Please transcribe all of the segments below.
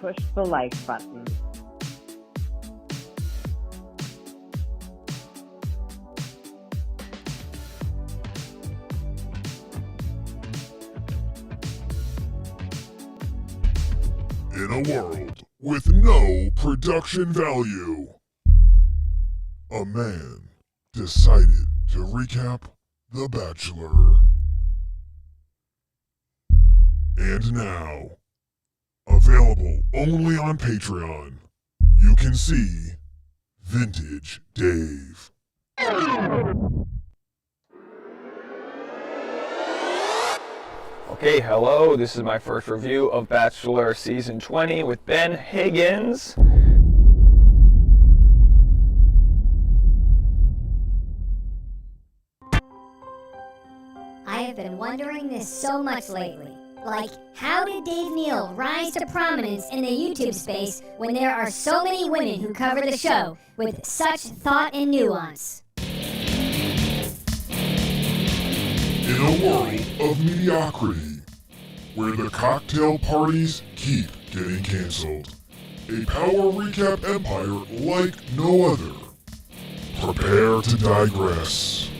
push the like button. In a world with no production value, a man decided to recap The Bachelor. And now, available only on Patreon, you can see Vintage Dave. Okay, hello, this is my first review of Bachelor Season 20 with Ben Higgins. I have been wondering this so much lately. Like, how did Dave Neal rise to prominence in the YouTube space when there are so many women who cover the show with such thought and nuance? In a world of mediocrity, where the cocktail parties keep getting canceled, a power recap empire like no other. Prepare to digress.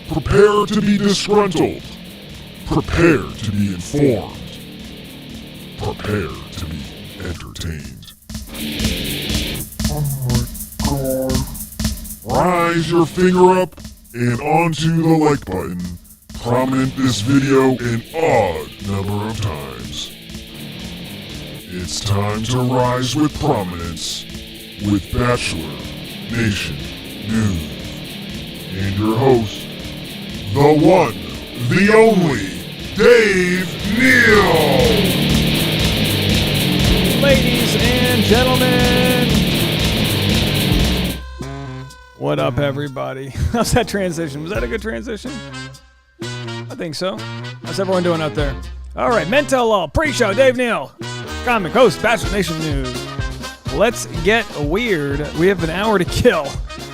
Prepare to be disgruntled. Prepare to be informed. Prepare to be entertained. Oh my god. Rise your finger up and onto the like button. Prominent this video an odd number of times. It's time to rise with prominence with Bachelor Nation News. And your host, the one, the only, Dave Neal! Ladies and gentlemen, what up, everybody? How's that transition? Was that a good transition? I think so. How's everyone doing out there? All right, Mental Law, pre-show, Dave Neal, comic host, Bachelor Nation News. Let's get weird. We have an hour to kill.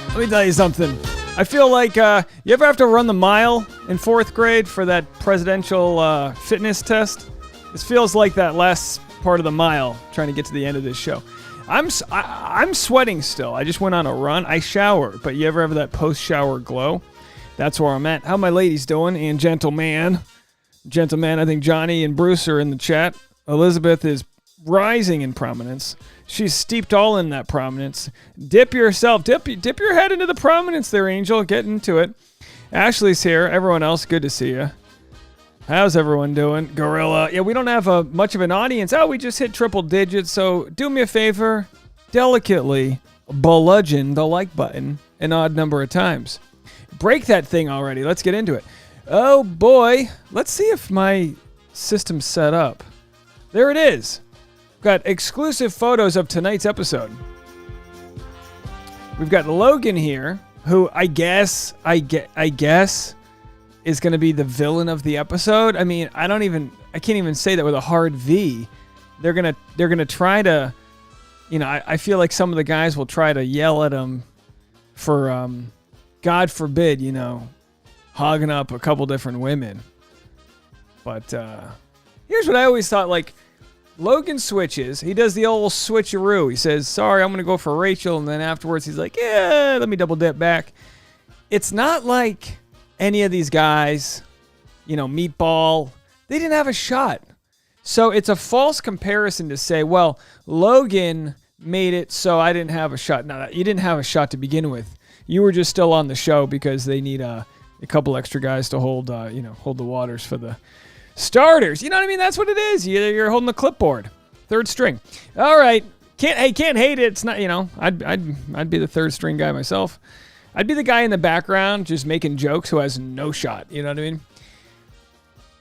Let me tell you something. I feel like, you ever have to run the mile in 4th grade for that presidential fitness test? This feels like that last part of the mile, trying to get to the end of this show. I'm sweating still. I just went on a run. I shower, but you ever have that post-shower glow? That's where I'm at. How my ladies doing? And gentleman, I think Johnny and Bruce are in the chat. Elizabeth is rising in prominence. She's steeped all in that prominence. Dip your head into the prominence there, Angel. Get into it. Ashley's here. Everyone else, good to see you. How's everyone doing? Gorilla. Yeah, we don't have much of an audience. We just hit triple digits, so do me a favor. Delicately bludgeon the like button an odd number of times. Break that thing already. Let's get into it. Oh, boy. Let's see if my system's set up. There it is. Got exclusive photos of tonight's episode. We've got Logan here, who I guess is going to be the villain of the episode. I mean, I can't even say that with a hard V. They're gonna try to, I feel like some of the guys will try to yell at him for, God forbid, hogging up a couple different women. But here's what I always thought, like, Logan switches. He does the old switcheroo. He says, sorry, I'm going to go for Rachel. And then afterwards, he's like, yeah, let me double dip back. It's not like any of these guys, Meatball, they didn't have a shot. So it's a false comparison to say, well, Logan made it so I didn't have a shot. No, you didn't have a shot to begin with. You were just still on the show because they need a couple extra guys to hold the waters for the starters. You know what I mean? That's what it is. You're holding the clipboard. Third string. All right. Can't hate it. It's not, I'd be the third string guy myself. I'd be the guy in the background just making jokes who has no shot. You know what I mean?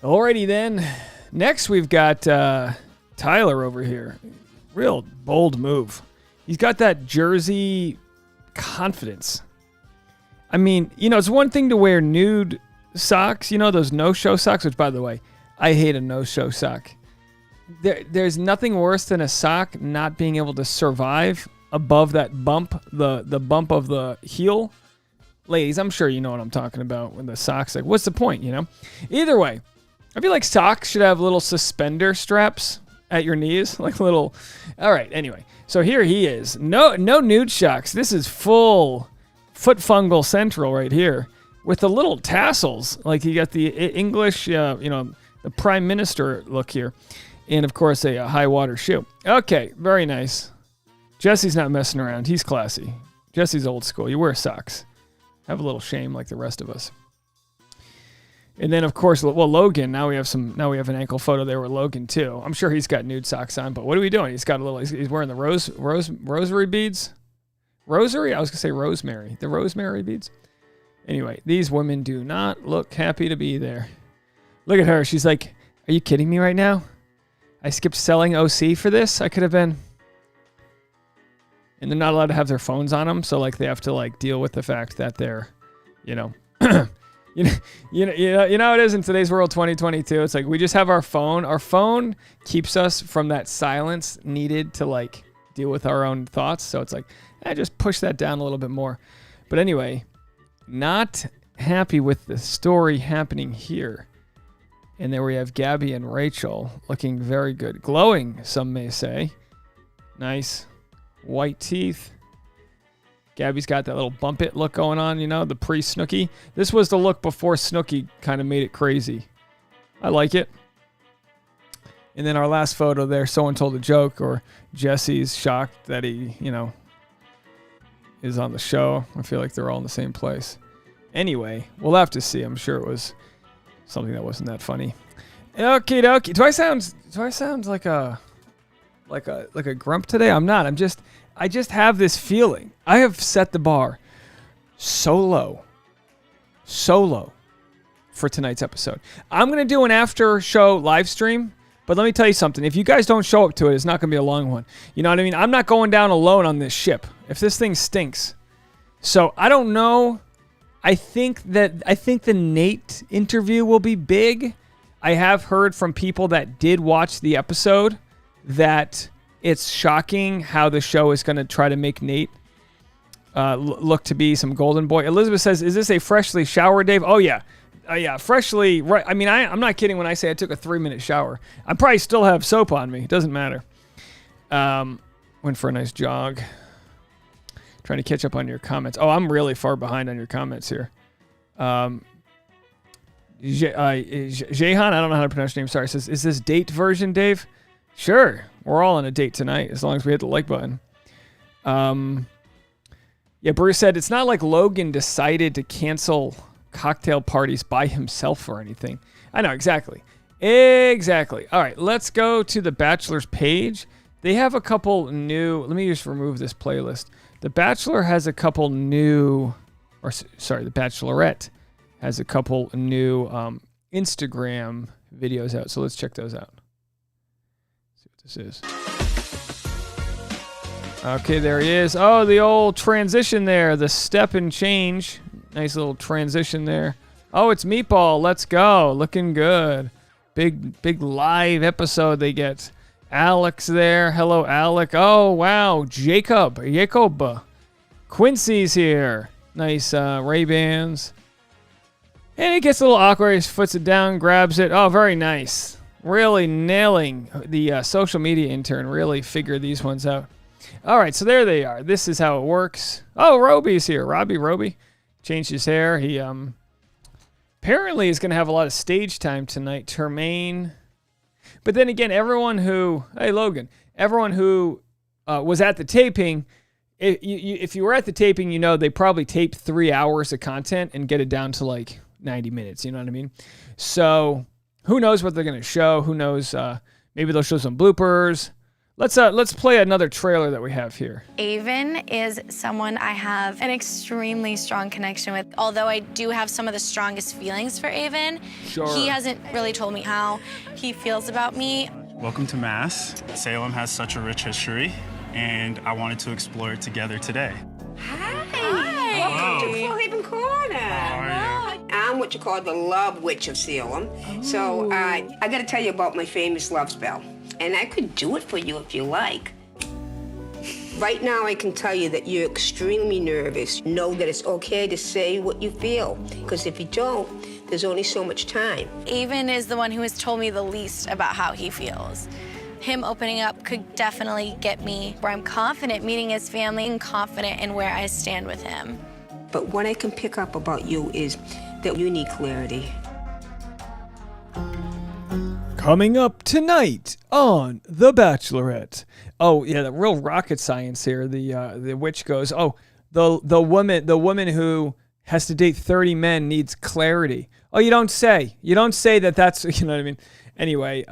Alrighty then. Next we've got Tyler over here. Real bold move. He's got that Jersey confidence. I mean, it's one thing to wear nude socks, those no-show socks, which, by the way, I hate a no-show sock. There's nothing worse than a sock not being able to survive above that bump, the bump of the heel. Ladies, I'm sure you know what I'm talking about when the socks, like, what's the point, Either way, I feel like socks should have little suspender straps at your knees, like little. All right. Anyway, so here he is. No nude shocks. This is full foot fungal central right here with the little tassels. Like you got the English, the Prime Minister look here, and of course a high water shoe. Okay, very nice. Jesse's not messing around. He's classy. Jesse's old school. You wear socks. Have a little shame like the rest of us. And then, of course, Logan. Now we have an ankle photo there with Logan too. I'm sure he's got nude socks on. But what are we doing? He's got a little. He's wearing the rosary beads. Rosary? I was gonna say rosemary. The rosemary beads. Anyway, these women do not look happy to be there. Look at her. She's like, "Are you kidding me right now? I skipped selling OC for this. I could have been." And they're not allowed to have their phones on them, so like they have to like deal with the fact that they're, you know how it is in today's world, 2022. It's like we just have our phone. Our phone keeps us from that silence needed to like deal with our own thoughts. So it's like, just push that down a little bit more. But anyway, not happy with the story happening here. And there we have Gabby and Rachel looking very good. Glowing, some may say. Nice. White teeth. Gabby's got that little bump it look going on, the pre-Snooki. This was the look before Snooki kind of made it crazy. I like it. And then our last photo there, someone told a joke, or Jesse's shocked that he, is on the show. I feel like they're all in the same place. Anyway, we'll have to see. I'm sure it was something that wasn't that funny. Okie dokie. Do I sound like a grump today? I'm not. I just have this feeling. I have set the bar so low for tonight's episode. I'm going to do an after show live stream, but let me tell you something. If you guys don't show up to it, it's not going to be a long one. You know what I mean? I'm not going down alone on this ship if this thing stinks. So I don't know. I think the Nate interview will be big. I have heard from people that did watch the episode that it's shocking how the show is going to try to make Nate look to be some golden boy. Elizabeth says, is this a freshly showered Dave? Oh, yeah. Yeah, freshly. Right. I mean, I'm not kidding when I say I took a 3-minute shower. I probably still have soap on me. It doesn't matter. Went for a nice jog. Trying to catch up on your comments. Oh, I'm really far behind on your comments here. Jehan, I don't know how to pronounce your name. Sorry. Says, is this date version, Dave? Sure. We're all on a date tonight as long as we hit the like button. Yeah, Bruce said it's not like Logan decided to cancel cocktail parties by himself or anything. I know, exactly. Exactly. All right, let's go to the Bachelor's page. They have a couple new... Let me just remove this playlist. The Bachelor has a couple new... the Bachelorette has a couple new Instagram videos out. So let's check those out. This is. Okay, there he is. Oh, the old transition there. The step and change. Nice little transition there. Oh, it's Meatball. Let's go. Looking good. Big live episode they get. Alex there. Hello, Alec. Oh, wow. Jacob. Quincy's here. Nice Ray-Bans. And it gets a little awkward. He puts it down, grabs it. Oh, very nice. Really nailing. The social media intern really figured these ones out. All right, so there they are. This is how it works. Oh, Roby's here. Roby. Changed his hair. He apparently is going to have a lot of stage time tonight. Termaine. But then again, everyone who... Hey, Logan. Everyone who was at the taping... If you were at the taping, they probably taped 3 hours of content and get it down to like 90 minutes. You know what I mean? So... Who knows what they're going to show? Who knows? Maybe they'll show some bloopers. Let's play another trailer that we have here. Avon is someone I have an extremely strong connection with. Although I do have some of the strongest feelings for Avon, sure. He hasn't really told me how he feels about me. Welcome to Mass. Salem has such a rich history, and I wanted to explore it together today. Hi. Welcome to Haven Corner. How are you? I'm what you call the love witch of Salem. Ooh. So I got to tell you about my famous love spell. And I could do it for you if you like. Right now, I can tell you that you're extremely nervous. Know that it's okay to say what you feel. Because if you don't, there's only so much time. Avon is the one who has told me the least about how he feels. him opening up could definitely get me where I'm confident meeting his family and confident in where I stand with him. But what I can pick up about you is that you need clarity. Coming up tonight on The Bachelorette. Oh yeah, the real rocket science here. The witch goes, oh, the woman who has to date 30 men needs clarity. Oh, you don't say. You don't say that. That's, you know what I mean. Anyway,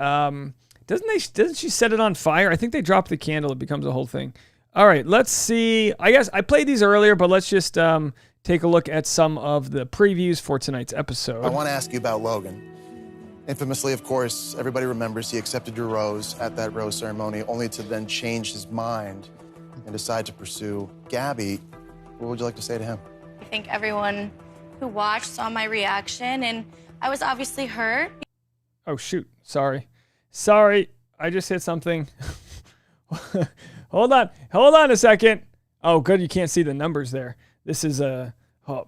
doesn't she set it on fire? I think they drop the candle. It becomes a whole thing. All right, let's see. I guess I played these earlier, but let's just take a look at some of the previews for tonight's episode. I want to ask you about Logan. Infamously, of course, everybody remembers he accepted your rose at that rose ceremony, only to then change his mind and decide to pursue Gabby. What would you like to say to him? I think everyone who watched saw my reaction, and I was obviously hurt. Oh, shoot. Sorry. I just hit something. Hold on a second. Oh, good. You can't see the numbers there. This is a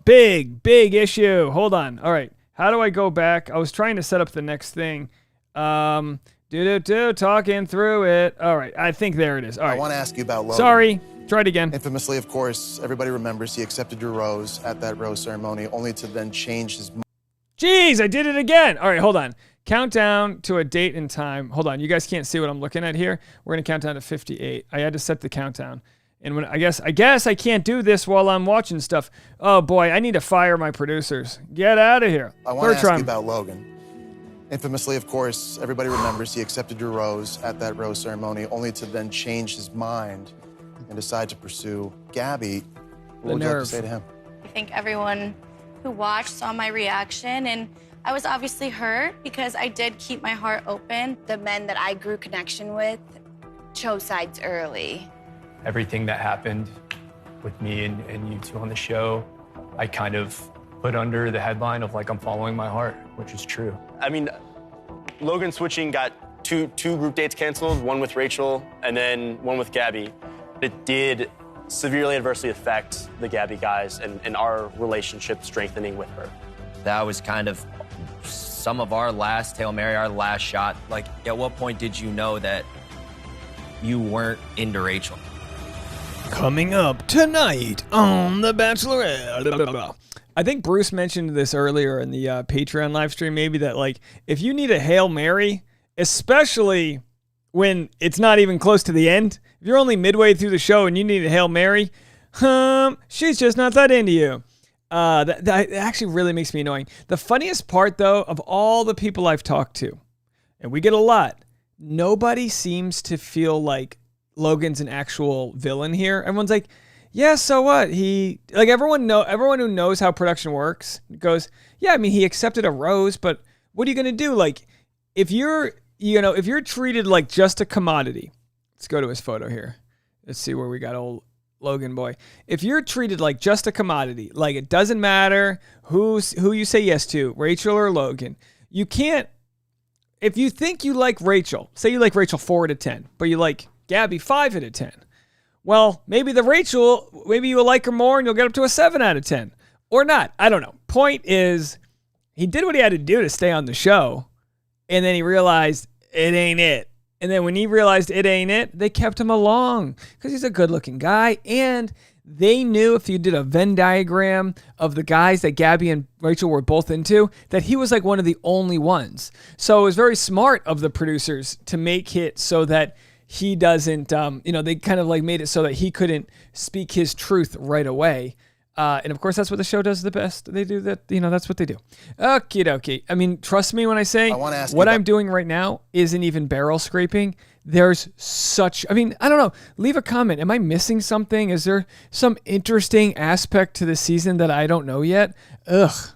big issue. Hold on. All right. How do I go back? I was trying to set up the next thing. Talking through it. All right. I think there it is. All right. I want to ask you about Logan. Sorry. Try it again. Infamously, of course, everybody remembers he accepted your rose at that rose ceremony, only to then change his mind. Jeez, I did it again. All right, hold on. Countdown to a date and time. Hold on. You guys can't see what I'm looking at here. We're going to count down to 58. I had to set the countdown. And when I guess I can't do this while I'm watching stuff. Oh boy, I need to fire my producers. Get out of here. I want to ask you about Logan. Infamously, of course, everybody remembers he accepted your rose at that rose ceremony, only to then change his mind and decide to pursue Gabby. What would you like to say to him? I think everyone who watched saw my reaction, and I was obviously hurt because I did keep my heart open. The men that I grew connection with chose sides early. Everything that happened with me and you two on the show, I kind of put under the headline of like, I'm following my heart, which is true. I mean, Logan switching got two group dates canceled, one with Rachel and then one with Gabby. It did severely adversely affect the Gabby guys and our relationship strengthening with her. That was kind of some of our last Hail Mary, our last shot. Like, at what point did you know that you weren't into Rachel? Coming up tonight on The Bachelorette. I think Bruce mentioned this earlier in the Patreon live stream, maybe, that like if you need a Hail Mary, especially when it's not even close to the end, if you're only midway through the show and you need a Hail Mary, she's just not that into you. That actually really makes me annoying. The funniest part, though, of all the people I've talked to, and we get a lot, nobody seems to feel like Logan's an actual villain here. Everyone's like, yeah, so what? Everyone who knows how production works goes, yeah, I mean, he accepted a rose, but what are you gonna do? Like, if you're treated like just a commodity, let's go to his photo here. Let's see where we got old Logan boy. If you're treated like just a commodity, like it doesn't matter who you say yes to, Rachel or Logan, you can't. If you think you like Rachel, say you like Rachel 4 out of 10, but you like Gabby 5 out of 10. Well, maybe you'll like her more and you'll get up to a 7 out of 10. Or not. I don't know. Point is, he did what he had to do to stay on the show. And then he realized it ain't it. And then when he realized it ain't it, they kept him along because he's a good looking guy. And they knew if you did a Venn diagram of the guys that Gabby and Rachel were both into, that he was like one of the only ones. So it was very smart of the producers to make it so that he doesn't, they kind of like made it so that he couldn't speak his truth right away. And of course, that's what the show does the best. They do that, that's what they do. Okie dokie. I mean, trust me when I say what I'm doing right now isn't even barrel scraping. There's I don't know. Leave a comment. Am I missing something? Is there some interesting aspect to the season that I don't know yet? Ugh.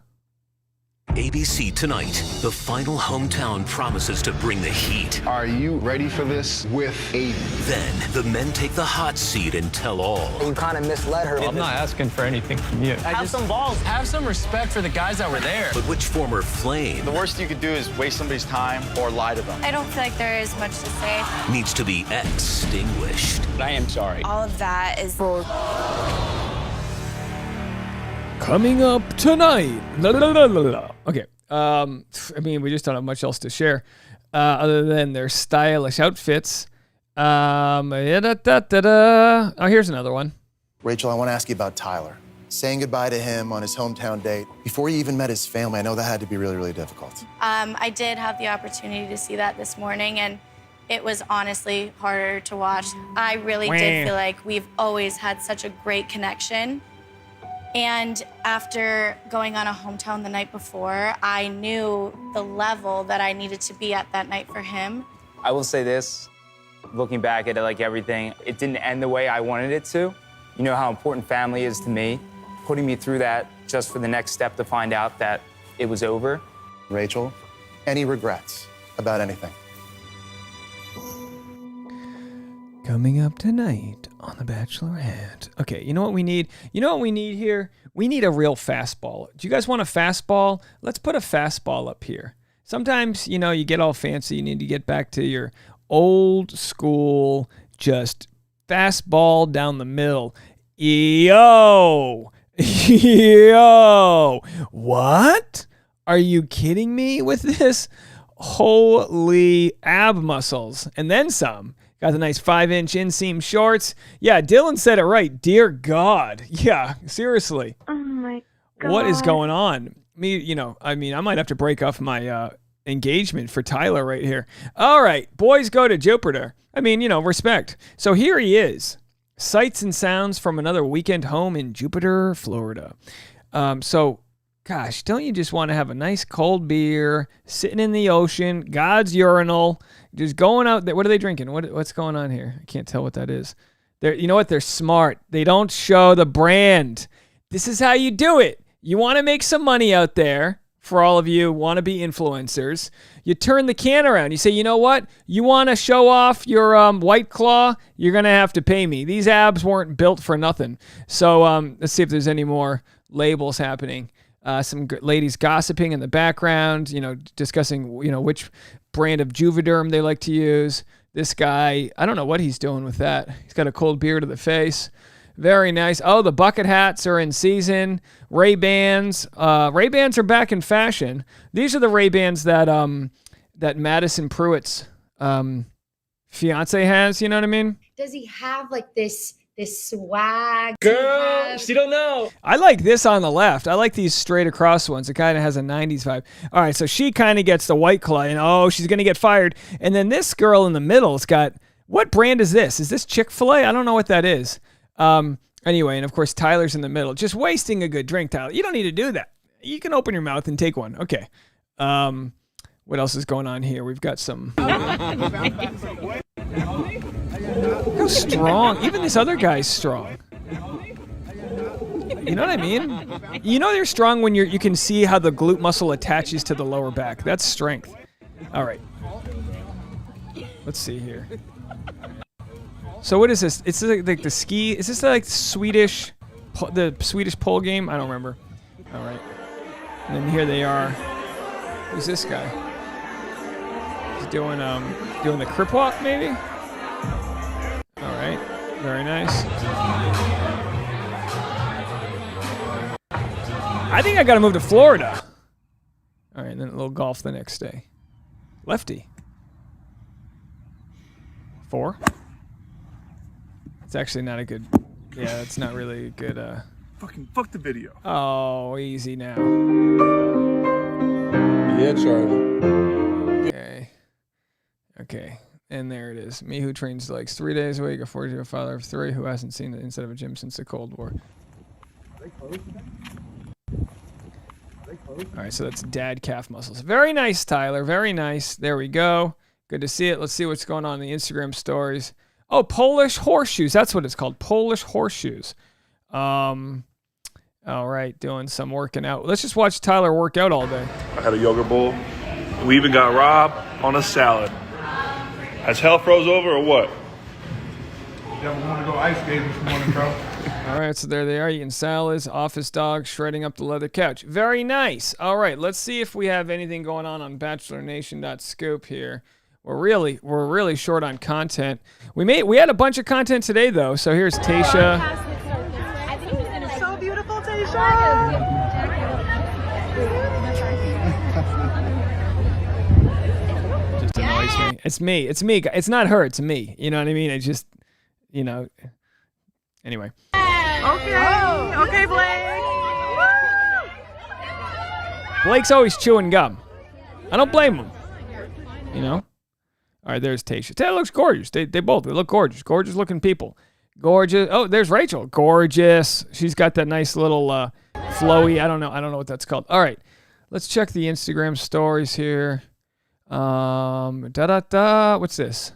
ABC tonight, the final hometown promises to bring the heat. Are you ready for this with Aiden? Then the men take the hot seat and tell all. You kind of misled her. I'm not asking for anything from you. Have some balls. Have some respect for the guys that were there. But which former flame? The worst you could do is waste somebody's time or lie to them. I don't feel like there is much to say. Needs to be extinguished. I am sorry. All of that is bull. Coming up tonight. Okay. We just don't have much else to share. other than their stylish outfits. Oh, here's another one. Rachel, I want to ask you about Tyler. Saying goodbye to him on his hometown date before he even met his family. I know that had to be really, really difficult. I did have the opportunity to see that this morning, and it was honestly harder to watch. I really did feel like we've always had such a great connection. And after going on a hometown the night before, I knew the level that I needed to be at that night for him. I will say this, looking back at it, like everything, it didn't end the way I wanted it to. You know how important family is to me. Putting me through that just for the next step to find out that it was over. Rachel, any regrets about anything? Coming up tonight on The Bachelorette. Okay, you know what we need? You know what we need here? We need a real fastball. Do you guys want a fastball? Let's put a fastball up here. Sometimes, you know, you get all fancy. You need to get back to your old school, just fastball down the middle. Yo! Yo! What? Are you kidding me with this? Holy ab muscles. And then some. Got the nice 5-inch inseam shorts. Yeah, Dylan said it right. Dear God. Yeah, seriously. Oh my God. What is going on? I might have to break off my engagement for Tyler right here. All right, boys go to Jupiter. Respect. So here he is. Sights and sounds from another weekend home in Jupiter, Florida. Gosh, don't you just want to have a nice cold beer, sitting in the ocean, God's urinal, just going out there. What are they drinking? What's going on here? I can't tell what that is. You know what? They're smart. They don't show the brand. This is how you do it. You want to make some money out there. For all of you wanna-be influencers, you turn the can around. You say, you know what? You want to show off your White Claw? You're going to have to pay me. These abs weren't built for nothing. So let's see if there's any more labels happening. Some ladies gossiping in the background, discussing, which brand of Juvederm they like to use. This guy, I don't know what he's doing with that. He's got a cold beer to the face. Very nice. Oh, the bucket hats are in season. Ray-Bans. Ray-Bans are back in fashion. These are the Ray-Bans that Madison Pruitt's fiance has. You know what I mean? Does he have like this swag? Girl, she don't know. I like this on the left. I like these straight across ones. It kind of has a 90s vibe. All right, so she kind of gets the White Claw, and she's going to get fired. And then this girl in the middle has got, what brand is this? Is this Chick-fil-A? I don't know what that is. Anyway, and of course, Tyler's in the middle. Just wasting a good drink, Tyler. You don't need to do that. You can open your mouth and take one. Okay. What else is going on here? We've got some... How strong. Even this other guy's strong. You know what I mean? You know they're strong when you can see how the glute muscle attaches to the lower back. That's strength. All right. Let's see here. So what is this? It's like the ski. Is this like the Swedish pole game? I don't remember. All right. And then here they are. Who's this guy? He's doing the crip walk maybe. All right. Very nice. I think I got to move to Florida. All right, and then a little golf the next day. Lefty. 4. It's actually not a good... Yeah, it's not really a good... Fuck the video. Oh, easy now. Yeah, Charlie. Okay. And there it is. Me who trains legs 3 days a week, a 40-year father of 3 who hasn't seen the inside of a gym since the Cold War. All right, so that's dad calf muscles. Very nice, Tyler. Very nice. There we go. Good to see it. Let's see what's going on in the Instagram stories. Oh, Polish horseshoes. That's what it's called. Polish horseshoes. All right, doing some working out. Let's just watch Tyler work out all day. I had a yogurt bowl. We even got Rob on a salad. Has hell froze over or what? Yeah, we want to go ice skating this morning, bro. All right, so there they are, eating salads, office dog, shredding up the leather couch. Very nice. All right, let's see if we have anything going on BachelorNation.scoop here. We're really short on content. We had a bunch of content today though. So here's Tayshia. So beautiful, Tayshia. Just a It's me. It's me. It's not her. It's me. You know what I mean? It's just, anyway. Okay, Blake. Blake's always chewing gum. I don't blame him. All right, there's Tayshia. Taylor looks gorgeous. They look gorgeous. Gorgeous looking people. Gorgeous. Oh, there's Rachel. Gorgeous. She's got that nice little flowy. I don't know what that's called. All right, let's check the Instagram stories here. What's this?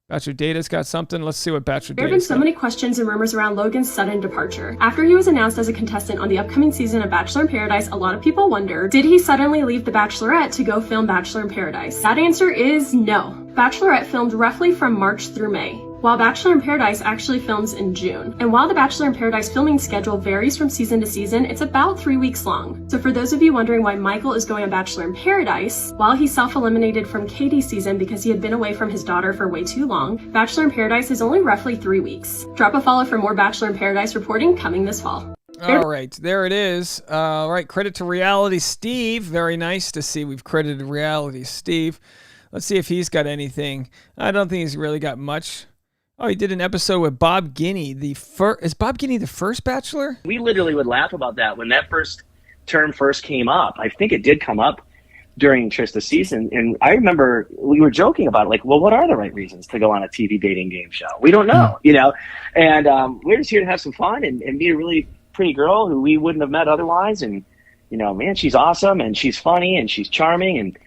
Bachelor Data's got something. Let's see what Bachelor Data's There have been so many questions and rumors around Logan's sudden departure. After he was announced as a contestant on the upcoming season of Bachelor in Paradise, a lot of people wonder, did he suddenly leave The Bachelorette to go film Bachelor in Paradise? That answer is no. Bachelorette filmed roughly from March through May, while Bachelor in Paradise actually films in June. And while the Bachelor in Paradise filming schedule varies from season to season, it's about 3 weeks long. So for those of you wondering why Michael is going on Bachelor in Paradise, while he self-eliminated from Katie's season because he had been away from his daughter for way too long, Bachelor in Paradise is only roughly 3 weeks. Drop a follow for more Bachelor in Paradise reporting coming this fall. All right, there it is. All right, credit to Reality Steve. Very nice to see we've credited Reality Steve. Let's see if he's got anything. I don't think he's really got much. Oh, he did an episode with Bob Guiney. Is Bob Guiney the first Bachelor? We literally would laugh about that when that first term first came up. I think it did come up during Trista's season, and I remember we were joking about it, like, well, what are the right reasons to go on a TV dating game show? We don't know, and we're just here to have some fun and meet a really pretty girl who we wouldn't have met otherwise, and man, she's awesome, and she's funny, and she's charming, and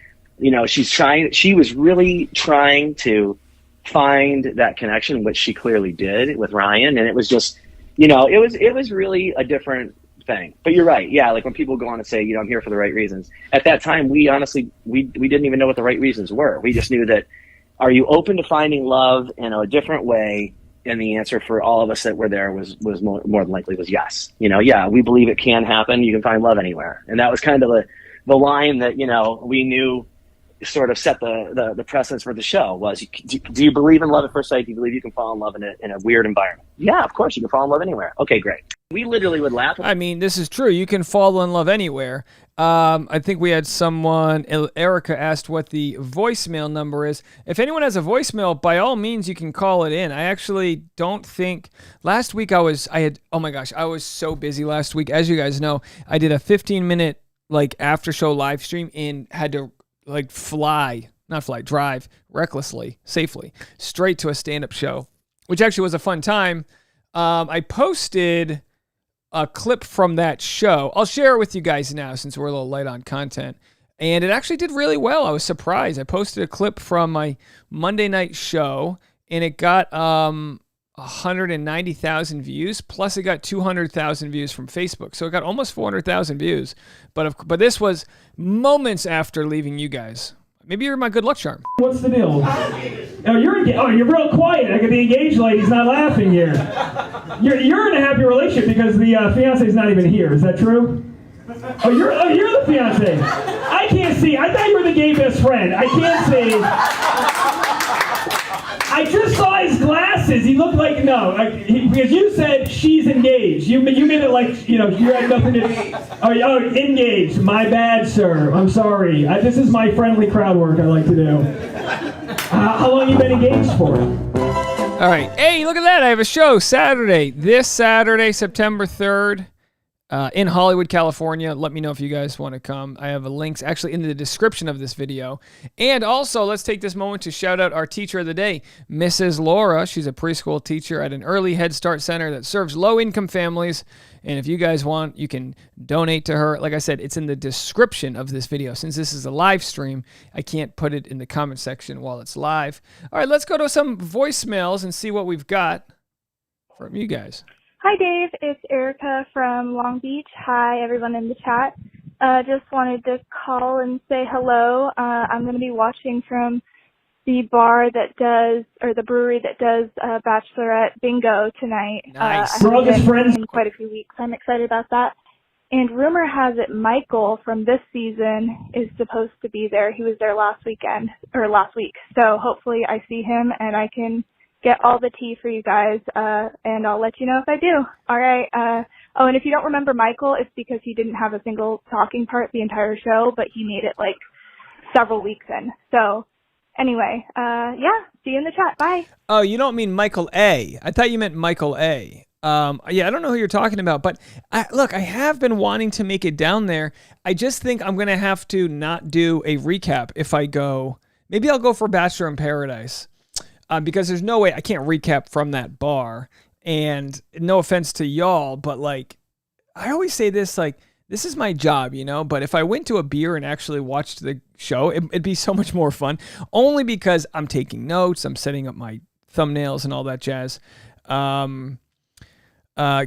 she was really trying to find that connection, which she clearly did with Ryan, and it was just, it was really a different thing. But you're right, yeah, like when people go on and say, I'm here for the right reasons. At that time, we honestly, we didn't even know what the right reasons were. We just knew that, are you open to finding love in a different way? And the answer for all of us that were there was more than likely was yes. Yeah, we believe it can happen. You can find love anywhere. And that was kind of the line that, we knew sort of set the precedence for the show was, do you believe in love at first sight? Do you believe you can fall in love in a weird environment? Yeah, of course you can fall in love anywhere. Okay, great. We literally would laugh. I mean, this is true. You can fall in love anywhere. I think we had someone, Erica asked what the voicemail number is. If anyone has a voicemail, by all means, you can call it in. I actually don't think, last week I was so busy last week. As you guys know, I did a 15-minute after show live stream and had to drive recklessly, safely, straight to a stand-up show, which actually was a fun time. I posted a clip from that show. I'll share it with you guys now since we're a little light on content. And it actually did really well. I was surprised. I posted a clip from my Monday night show, and it got 190,000 views, plus it got 200,000 views from Facebook. So it got almost 400,000 views. But this was moments after leaving you guys. Maybe you're my good luck charm. What's the deal? You're real quiet. I got the engaged lady's not laughing here. You're in a happy relationship because the fiance's not even here. Is that true? You're the fiance. I can't see. I thought you were the gay best friend. I can't see. I just saw his glasses. He looked like because you said she's engaged. You made it like you had nothing to. Engaged. My bad, sir. I'm sorry. This is my friendly crowd work I like to do. How long you been engaged for? All right. Hey, look at that. I have a show this Saturday, September 3rd. In Hollywood, California. Let me know if you guys want to come. I have links actually in the description of this video. And also, let's take this moment to shout out our teacher of the day, Mrs. Laura. She's a preschool teacher at an early Head Start center that serves low-income families. And if you guys want, you can donate to her. Like I said, it's in the description of this video. Since this is a live stream, I can't put it in the comment section while it's live. All right, let's go to some voicemails and see what we've got from you guys. Hi, Dave. It's Erica from Long Beach. Hi, everyone in the chat. Just wanted to call and say hello. I'm going to be watching from the the brewery that does Bachelorette Bingo tonight. Nice. I haven't been in quite a few weeks. I'm excited about that. And rumor has it Michael from this season is supposed to be there. He was there last week. So hopefully I see him and I can get all the tea for you guys, and I'll let you know if I do. All right. And if you don't remember Michael, it's because he didn't have a single talking part the entire show, but he made it several weeks in. So Anyway, yeah, see you in the chat. Bye. Oh, you don't mean Michael A. I thought you meant Michael A. Yeah, I don't know who you're talking about, but look, I have been wanting to make it down there. I just think I'm going to have to not do a recap if I go. Maybe I'll go for Bachelor in Paradise because there's no way I can't recap from that bar. And no offense to y'all, but like, I always say this, like, this is my job, you know, but if I went to a beer and actually watched the show, it'd be so much more fun, only because I'm taking notes, I'm setting up my thumbnails and all that jazz.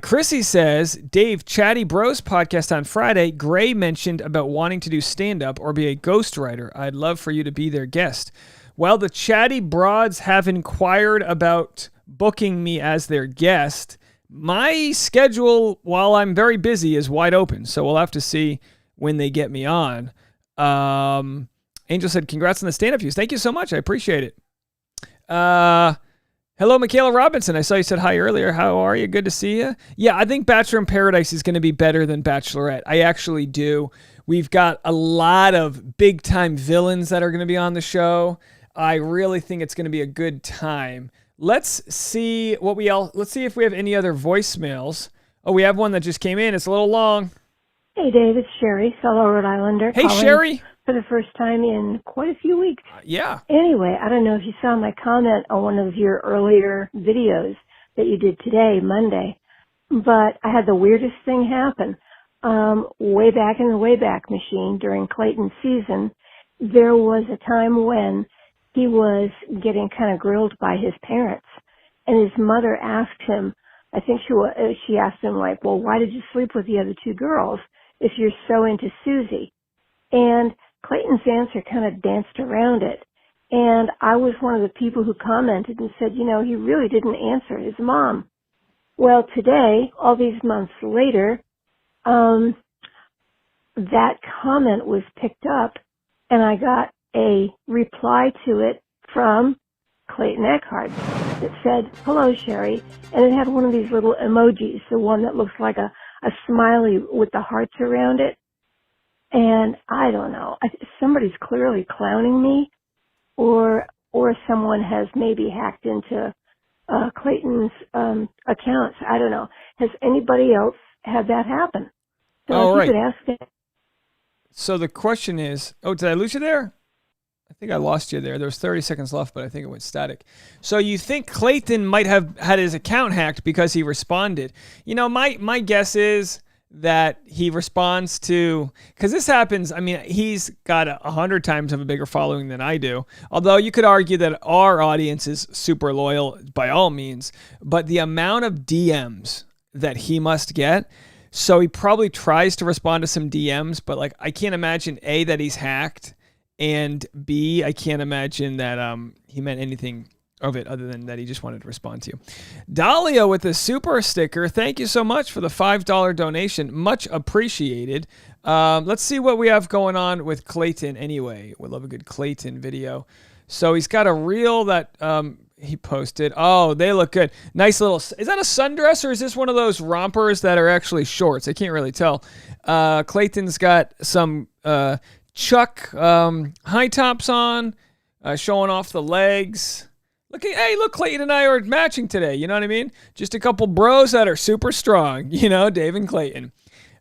Chrissy says, Dave, Chatty Bros podcast on Friday, Gray mentioned about wanting to do stand-up or be a ghostwriter. I'd love for you to be their guest. Well, the Chatty Broads have inquired about booking me as their guest. My schedule, while I'm very busy, is wide open, so we'll have to see when they get me on. Angel said, congrats on the stand-up views. Thank you so much. I appreciate it. Hello, Michaela Robinson. I saw you said hi earlier. How are you? Good to see you. Yeah, I think Bachelor in Paradise is going to be better than Bachelorette. I actually do. We've got a lot of big-time villains that are going to be on the show. I really think it's going to be a good time. Let's see if we have any other voicemails. Oh, we have one that just came in. It's a little long. Hey, Dave, it's Sherry, fellow Rhode Islander. Hey, Sherry. For the first time in quite a few weeks. Yeah. Anyway, I don't know if you saw my comment on one of your earlier videos that you did today, Monday, but I had the weirdest thing happen. Way back in the Wayback Machine during Clayton's season, there was a time when he was getting kind of grilled by his parents, and his mother asked him, I think she asked him, like, well, why did you sleep with the other two girls if you're so into Susie? And Clayton's answer kind of danced around it. And I was one of the people who commented and said, you know, he really didn't answer his mom. Well, today, all these months later, that comment was picked up, and I got a reply to it from Clayton Eckhart that said, hello, Sherry. And it had one of these little emojis, the one that looks like a smiley with the hearts around it. And I don't know, somebody's clearly clowning me, or someone has maybe hacked into Clayton's accounts. I don't know. Has anybody else had that happen? So if you could ask it. So the question is, did I lose you there? I think I lost you there. There was 30 seconds left, but I think it went static. So you think Clayton might have had his account hacked because he responded? You know, my guess is that he responds to, because this happens, I mean, he's got 100 times of a bigger following than I do. Although you could argue that our audience is super loyal by all means, but the amount of DMs that he must get, so he probably tries to respond to some DMs, but like, I can't imagine A, that he's hacked, and B, I can't imagine that he meant anything of it other than that he just wanted to respond to you. Dahlia with the super sticker. Thank you so much for the $5 donation. Much appreciated. Let's see what we have going on with Clayton anyway. We love a good Clayton video. So he's got a reel that he posted. Oh, they look good. Nice little, is that a sundress or is this one of those rompers that are actually shorts? I can't really tell. Clayton's got some Chuck high tops on, showing off the legs. Look, Clayton and I are matching today. You know what I mean? Just a couple bros that are super strong. You know, Dave and Clayton.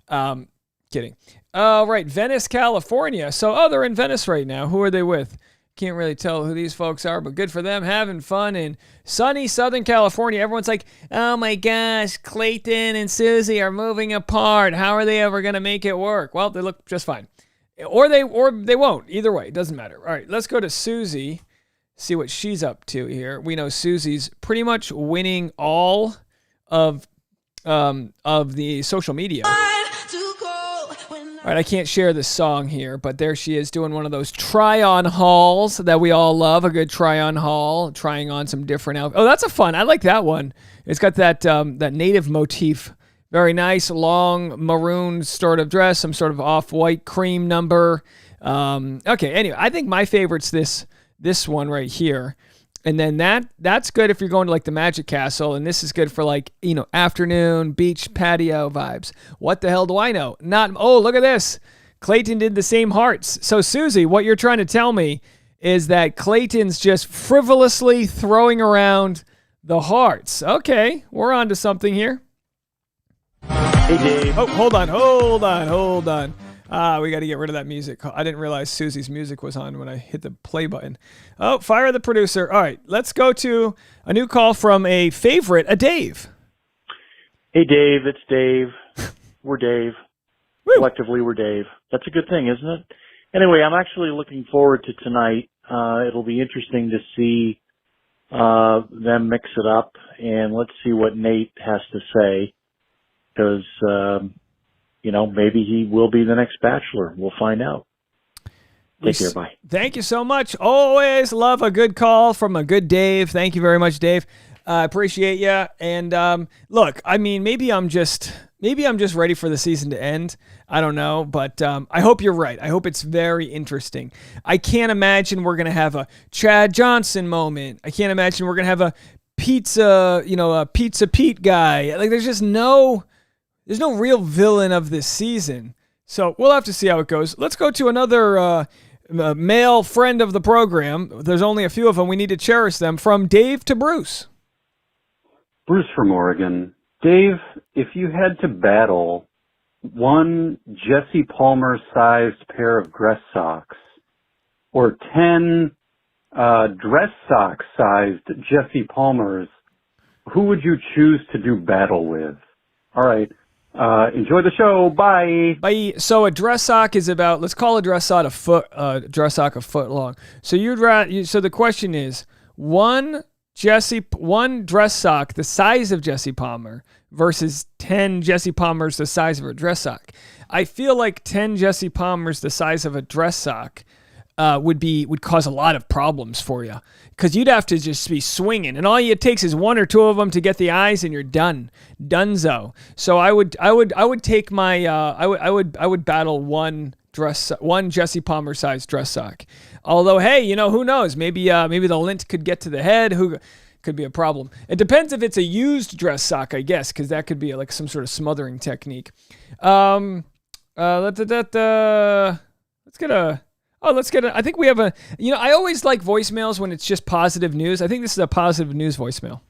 Kidding. All right, Venice, California. So, they're in Venice right now. Who are they with? Can't really tell who these folks are, but good for them. Having fun in sunny Southern California. Everyone's like, oh my gosh, Clayton and Susie are moving apart. How are they ever going to make it work? Well, they look just fine. Or they won't. Either way, it doesn't matter. All right, let's go to Susie. See what she's up to here. We know Susie's pretty much winning all of the social media. All right, I can't share this song here, but there she is doing one of those try-on hauls that we all love. A good try-on haul, trying on some different outfits. Oh, that's a fun. I like that one. It's got that that native motif. Very nice, long maroon sort of dress, some sort of off-white cream number. Okay, anyway, I think my favorite's this one right here. And then that's good if you're going to like the Magic Castle, and this is good for like, you know, afternoon beach patio vibes. What the hell do I know? Look at this. Clayton did the same hearts. So Susie, what you're trying to tell me is that Clayton's just frivolously throwing around the hearts. Okay, we're on to something here. Hey, Dave. Oh, hold on. We got to get rid of that music. I didn't realize Susie's music was on when I hit the play button. Oh, fire the producer. All right, let's go to a new call from a favorite, a Dave. Hey, Dave. It's Dave. We're Dave. Collectively, we're Dave. That's a good thing, isn't it? Anyway, I'm actually looking forward to tonight. It'll be interesting to see them mix it up, and let's see what Nate has to say, because, maybe he will be the next Bachelor. We'll find out. Take care. Bye. Thank you so much. Always love a good call from a good Dave. Thank you very much, Dave. I appreciate you. And look, I mean, maybe I'm just ready for the season to end. I don't know, but I hope you're right. I hope it's very interesting. I can't imagine we're gonna have a Chad Johnson moment. I can't imagine we're gonna have a Pizza Pete guy. Like, there's no real villain of this season. So we'll have to see how it goes. Let's go to another male friend of the program. There's only a few of them. We need to cherish them. From Dave to Bruce. Bruce from Oregon. Dave, if you had to battle one Jesse Palmer-sized pair of dress socks or 10 dress sock-sized Jesse Palmers, who would you choose to do battle with? All right. Enjoy the show. Bye. Bye. So a dress sock is about, let's call a dress sock a foot long. So so the question is, one dress sock the size of Jesse Palmer versus 10 Jesse Palmers the size of a dress sock. I feel like 10 Jesse Palmers the size of a dress sock would cause a lot of problems for you, because you'd have to just be swinging, and all it takes is one or two of them to get the eyes, and you're donezo. So I would take my I would battle one Jesse Palmer sized dress sock. Although, hey, who knows? Maybe the lint could get to the head. Who could be a problem. It depends if it's a used dress sock, I guess, because that could be like some sort of smothering technique. Let's get a. I think we have a. I always like voicemails when it's just positive news. I think this is a positive news voicemail.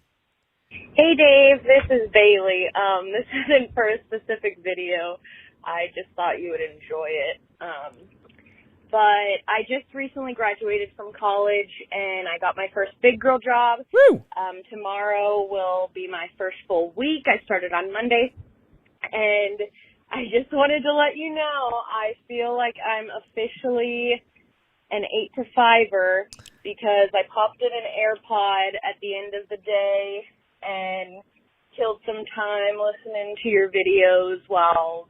Hey Dave, this is Bailey. This isn't for a specific video. I just thought you would enjoy it. But I just recently graduated from college and I got my first big girl job. Woo! Tomorrow will be my first full week. I started on Monday. And I just wanted to let you know, I feel like I'm officially an 8 to 5er because I popped in an AirPod at the end of the day and killed some time listening to your videos while,